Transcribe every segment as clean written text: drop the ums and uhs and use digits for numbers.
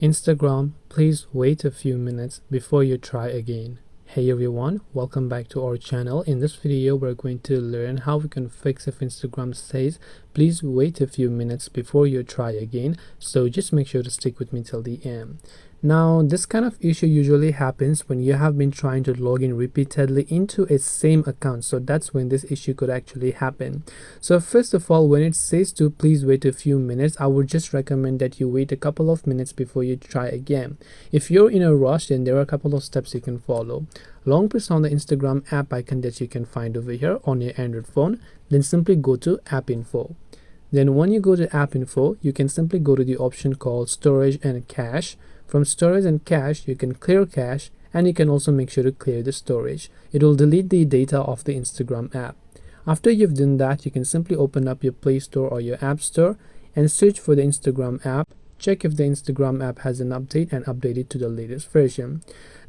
Instagram, please wait a few minutes before you try again. Hey everyone, welcome back to our channel. In this video, we're going to learn how we can fix if Instagram says, please wait a few minutes before you try again. So just make sure to stick with me till the end. Now, this kind of issue usually happens when you have been trying to log in repeatedly into a same account. So that's when this issue could actually happen. So first of all, when it says to please wait a few minutes, I would just recommend that you wait a couple of minutes before you try again. If you're in a rush, then there are a couple of steps you can follow. Long press on the Instagram app icon that you can find over here on your Android phone, then simply go to App Info. Then when you go to App Info, you can simply go to the option called Storage and Cache. From Storage and Cache, you can clear cache, and you can also make sure to clear the storage. It will delete the data of the Instagram app. After you've done that, you can simply open up your Play Store or your App Store and search for the Instagram app. Check if the Instagram app has an update and update it to the latest version.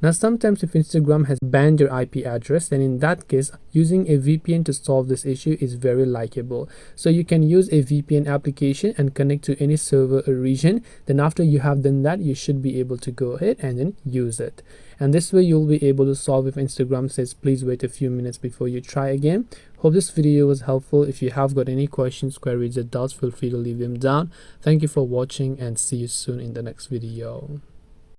Now, sometimes if Instagram has banned your IP address, then in that case, using a VPN to solve this issue is very likable. So you can use a VPN application and connect to any server or region. Then after you have done that, you should be able to go ahead and then use it. And this way you'll be able to solve if Instagram says please wait a few minutes before you try again. Hope this video was helpful. If you have got any questions, queries or doubts, feel free to leave them down. Thank you for watching and see you soon in the next video.